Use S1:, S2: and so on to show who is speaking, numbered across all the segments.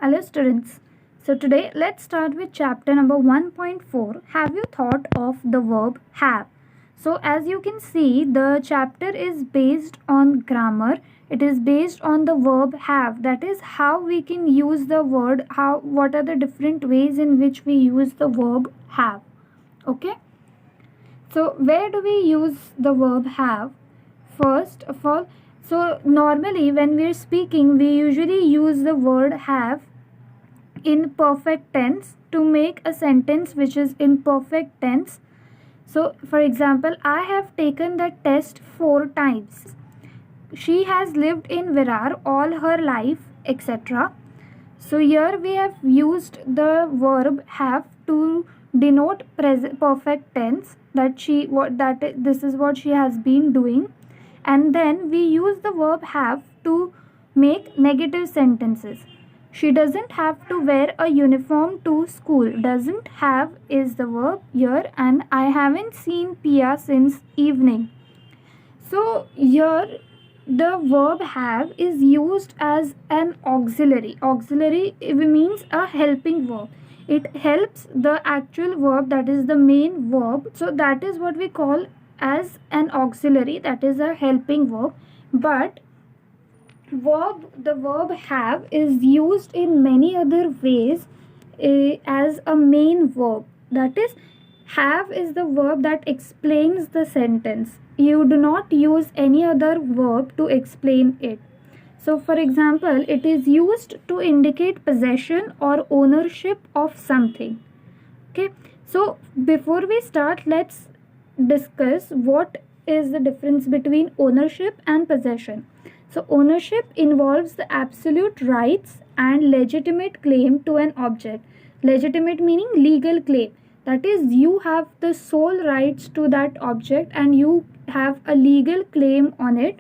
S1: Hello students. So today let's start with chapter number 1.4. Have you thought of the verb have? So as you can see, the chapter is based on grammar. It is based on the verb have. That is how we can use the word, what are the different ways in which we use the verb have. Okay? So where do we use the verb have? First of all, so normally when we are speaking, we usually use the word have in perfect tense to make a sentence which is in perfect tense. So for example, I have taken the test 4 times. She has lived in Virar all her life, etc. So here we have used the verb have to denote perfect tense, that this is what she has been doing, and then we use the verb have to make negative sentences. She doesn't have to wear a uniform to school. Doesn't have is the verb here, and I haven't seen Pia since evening. So here the verb have is used as an auxiliary. Auxiliary means a helping verb. It helps the actual verb, that is the main verb. So that is what we call as an auxiliary, that is a helping verb. But the verb have is used in many other ways as a main verb. That is, have is the verb that explains the sentence. You do not use any other verb to explain it. So for example, it is used to indicate possession or ownership of something. Okay, so before we start, let's discuss what is the difference between ownership and possession. So ownership involves the absolute rights and legitimate claim to an object. Legitimate meaning legal claim. That is, you have the sole rights to that object and you have a legal claim on it.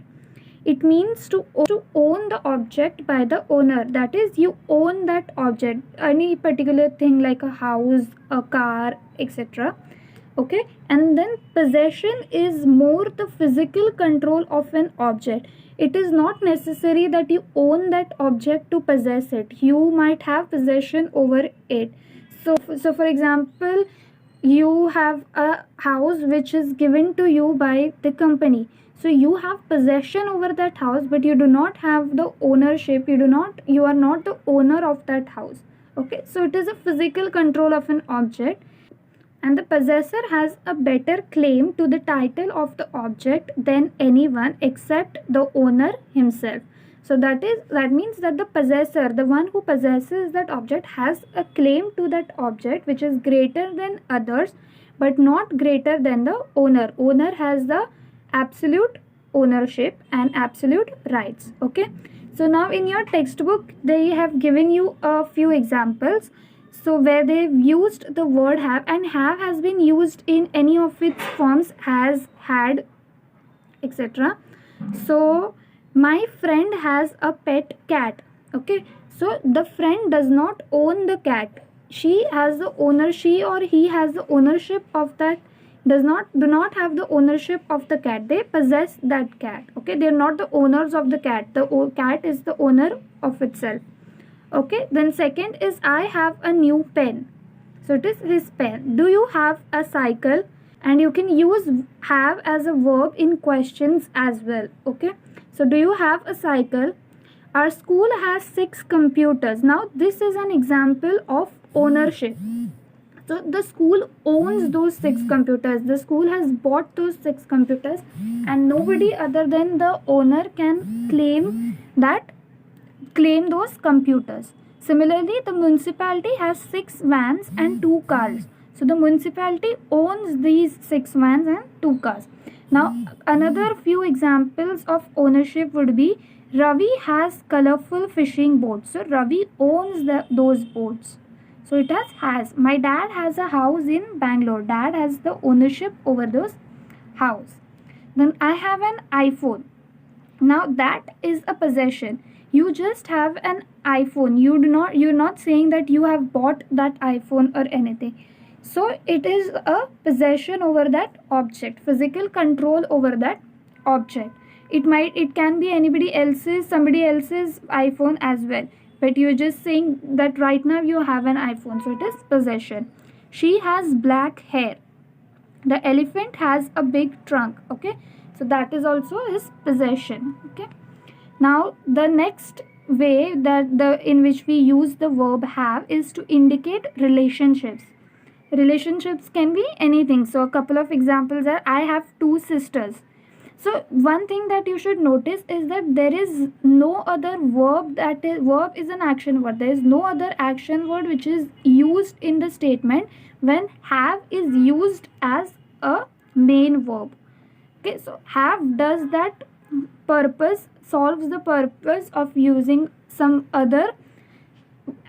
S1: It means to own the object by the owner. That is, you own that object, any particular thing like a house, a car, etc. Okay, and then possession is more the physical control of an object. It is not necessary that you own that object to possess it. You might have possession over it. So for example, you have a house which is given to you by the company. So you have possession over that house, but you do not have the ownership. You are not the owner of that house. Okay, so it is a physical control of an object, and the possessor has a better claim to the title of the object than anyone except the owner himself. So that means that the possessor, the one who possesses that object, has a claim to that object which is greater than others but not greater than the owner. Owner has the absolute ownership and absolute rights. Okay, so now in your textbook they have given you a few examples, so where they've used the word have, and have has been used in any of its forms, has, had, etc. So my friend has a pet cat. Okay, so the friend does not own the cat. She or he has the ownership of that, do not have the ownership of the cat. They possess that cat. Okay, they are not the owners of the cat. The cat is the owner of itself. Okay, then second is I have a new pen. So it is his pen. Do you have a cycle? And you can use have as a verb in questions as well. Okay, so do you have a cycle? Our school has 6 computers. Now this is an example of ownership. So the school owns those 6 computers. The school has bought those 6 computers, and nobody other than the owner can claim those computers. Similarly, the municipality has 6 vans and 2 cars. So the municipality owns these 6 vans and 2 cars. Now another few examples of ownership would be Ravi has colorful fishing boats. So Ravi owns those boats. So it has. My dad has a house in Bangalore. Dad has the ownership over those house. Then I have an iPhone. Now that is a possession. You just have an iPhone. You're not saying that you have bought that iPhone or anything. So it is a possession over that object, physical control over that object. It can be somebody else's iPhone as well. but you're just saying that right now you have an iPhone, so it is possession. She has black hair. The elephant has a big trunk. Okay, so that is also his possession. Okay, now the next way that in which we use the verb have is to indicate relationships. Relationships can be anything. So a couple of examples are, I have two sisters. So one thing that you should notice is that there is no other verb, that is, verb is an action word. There is no other action word which is used in the statement when have is used as a main verb. Okay, so have does that purpose, solves the purpose of using some other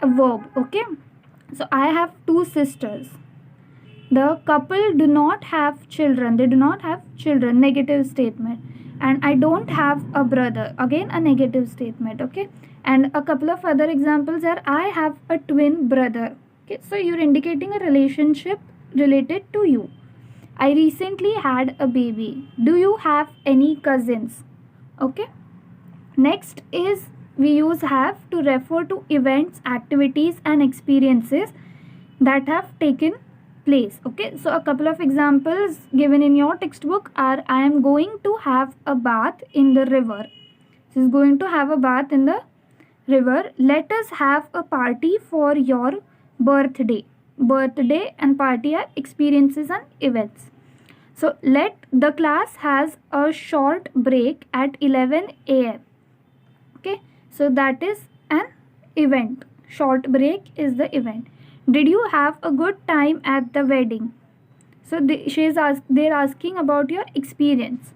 S1: verb. Okay, so I have two sisters. The couple do not have children. They do not have children. Negative statement. And I don't have a brother. Again, a negative statement. Okay. And a couple of other examples are, I have a twin brother. Okay. So you're indicating a relationship related to you. I recently had a baby. Do you have any cousins? Okay. Next is, we use have to refer to events, activities, and experiences that have taken place. Okay, so a couple of examples given in your textbook are, I am going to have a bath in the river. She is going to have a bath in the river. Let us have a party for your birthday. Birthday and party are experiences and events. So let the class has a short break at 11 a.m. Okay, so that is an event. Short break is the event. Did you have a good time at the wedding? So they're asking about your experience.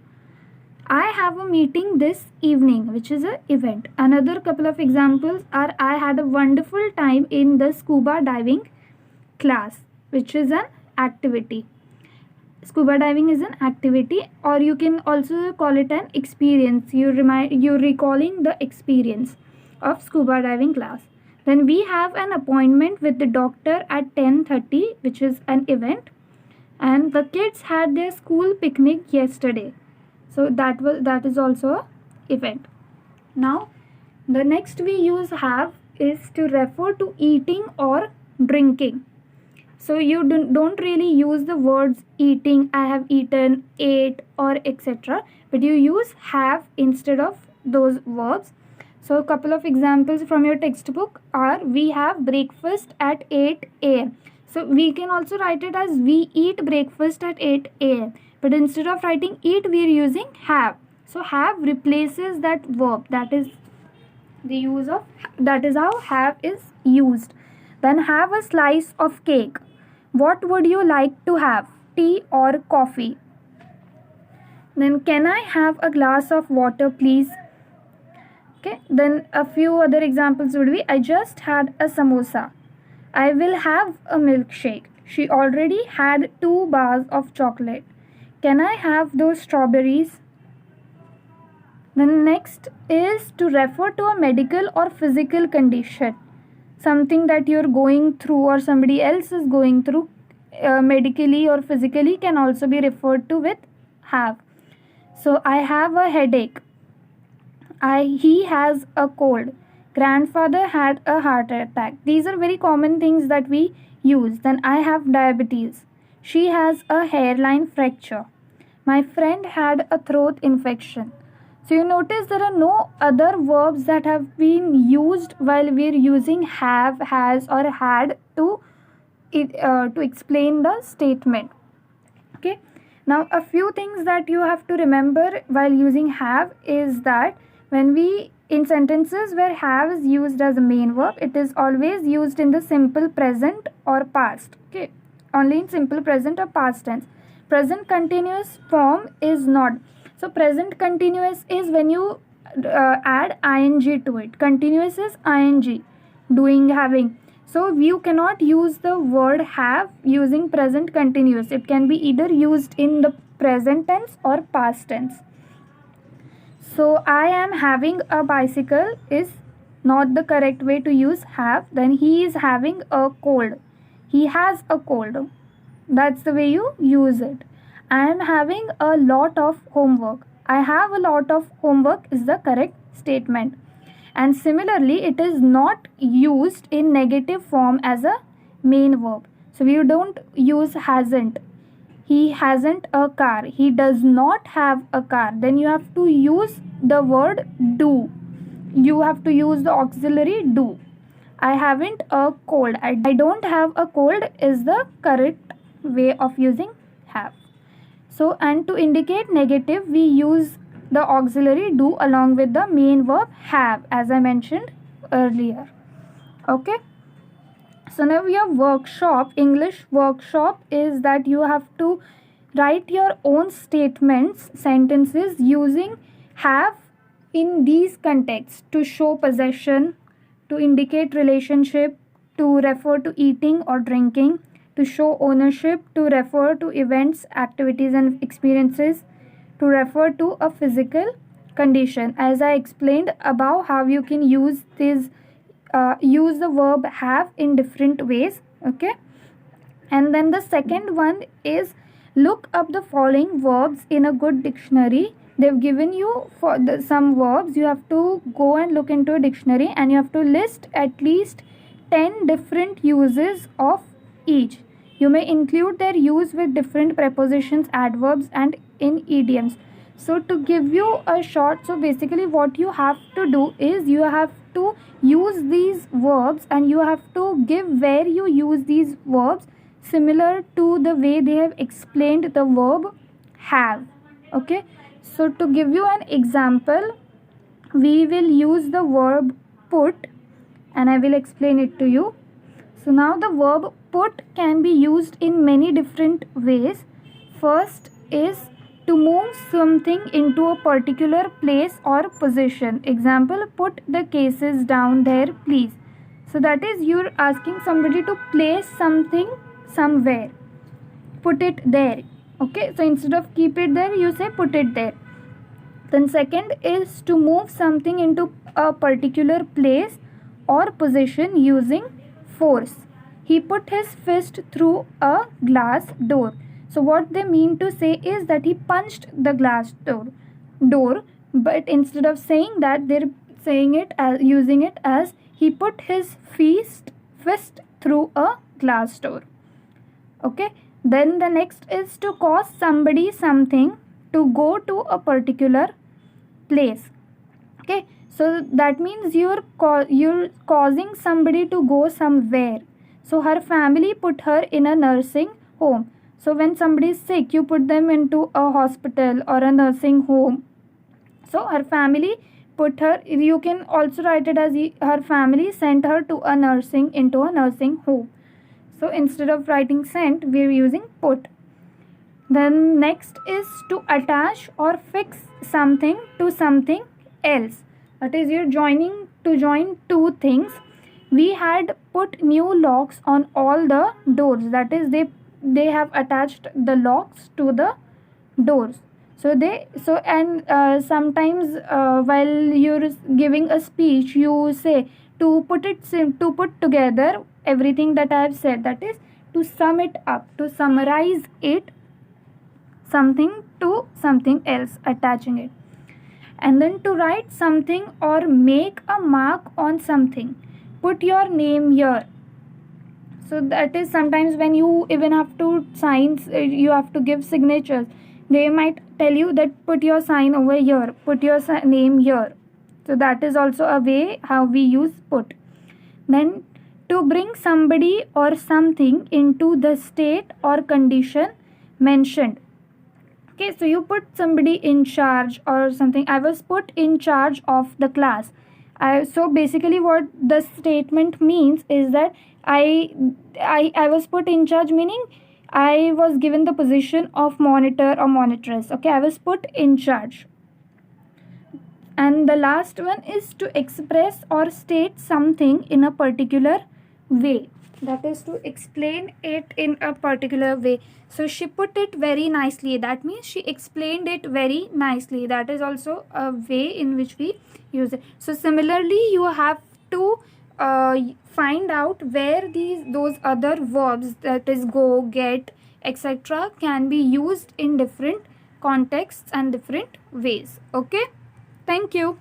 S1: I have a meeting this evening, which is an event. Another couple of examples are, I had a wonderful time in the scuba diving class, which is an activity. Scuba diving is an activity, or you can also call it an experience. You're recalling the experience of scuba diving class. Then we have an appointment with the doctor at 10:30, which is an event. And the kids had their school picnic yesterday. So that is also an event. Now, the next we use have is to refer to eating or drinking. So you don't really use the words eating, I have eaten, ate, or etc. But you use have instead of those verbs. So a couple of examples from your textbook are, we have breakfast at 8 a.m. So we can also write it as, we eat breakfast at 8 a.m. But instead of writing eat, we are using have. So have replaces that verb. That is the use of, that is how have is used. Then have a slice of cake. What would you like to have? Tea or coffee? Then, can I have a glass of water, please? Okay, then a few other examples would be, I just had a samosa. I will have a milkshake. She already had 2 bars of chocolate. Can I have those strawberries? Then next is to refer to a medical or physical condition. Something that you're going through or somebody else is going through medically or physically can also be referred to with have. So I have a headache. He has a cold. Grandfather had a heart attack. These are very common things that we use. Then I have diabetes. She has a hairline fracture. My friend had a throat infection. So you notice there are no other verbs that have been used while we're using have, has, or had to explain the statement. Okay. Now a few things that you have to remember while using have is that when we in sentences where have is used as a main verb, it is always used in the simple present or past. Okay. Only in simple present or past tense. Present continuous form is not. So present continuous is when you add ing to it. Continuous is ing, doing, having. So you cannot use the word have using present continuous. It can be either used in the present tense or past tense. So I am having a bicycle is not the correct way to use have. Then he is having a cold. He has a cold. That's the way you use it. I am having a lot of homework. I have a lot of homework is the correct statement. And similarly, it is not used in negative form as a main verb. So we don't use hasn't. He hasn't a car. He does not have a car. Then you have to use the word do. You have to use the auxiliary do. I haven't a cold. I don't have a cold is the correct way of using have. So, and to indicate negative, we use the auxiliary do along with the main verb have, as I mentioned earlier. Okay. So now your workshop, English workshop, is that you have to write your own statements, sentences using have in these contexts to show possession, to indicate relationship, to refer to eating or drinking, to show ownership, to refer to events, activities, and experiences, to refer to a physical condition. As I explained above, how you can use this, use the verb have in different ways. Okay, and then the second one is look up the following verbs in a good dictionary. They've given you for some verbs. You have to go and look into a dictionary and you have to list at least 10 different uses of each. You may include their use with different prepositions, adverbs, and in idioms. So to give you a short, so basically what you have to do is you have to use these verbs and you have to give where you use these verbs similar to the way they have explained the verb have. Okay, so to give you an example, we will use the verb put and I will explain it to you. So now the verb put can be used in many different ways. First is to move something into a particular place or position. Example, put the cases down there, please. So that is you're asking somebody to place something somewhere. Put it there. Okay, so instead of keep it there, you say put it there. Then second is to move something into a particular place or position using force. He put his fist through a glass door. So what they mean to say is that he punched the glass door, but instead of saying that, they're saying it as using it as he put his fist through a glass door. Okay, then the next is to cause somebody something to go to a particular place. Okay, so that means you're causing somebody to go somewhere. So her family put her in a nursing home. So when somebody is sick, you put them into a hospital or a nursing home. So her family put her, you can also write it as her family sent her to a nursing home. So instead of writing sent, we are using put. Then next is to attach or fix something to something else. That is, you're join two things. We had put new locks on all the doors. That is, they have attached the locks to the doors. Sometimes while you're giving a speech, you say to put together everything that I have said. That is to sum it up, to summarize it, something to something else, attaching it. And then to write something or make a mark on something. Put your name here. So that is sometimes when you even have to sign, you have to give signatures. They might tell you that put your sign over here, put your name here. So that is also a way how we use put. Then to bring somebody or something into the state or condition mentioned. Okay, so you put somebody in charge or something. I was put in charge of the class. So basically what the statement means is that I was put in charge, meaning I was given the position of monitor or monitress. Okay, I was put in charge. And the last one is to express or state something in a particular way. That is to explain it in a particular way. So she put it very nicely. That means she explained it very nicely. That is also a way in which we use it. So similarly, you have to find out where those other verbs, that is go, get, etc., can be used in different contexts and different ways. Okay, thank you.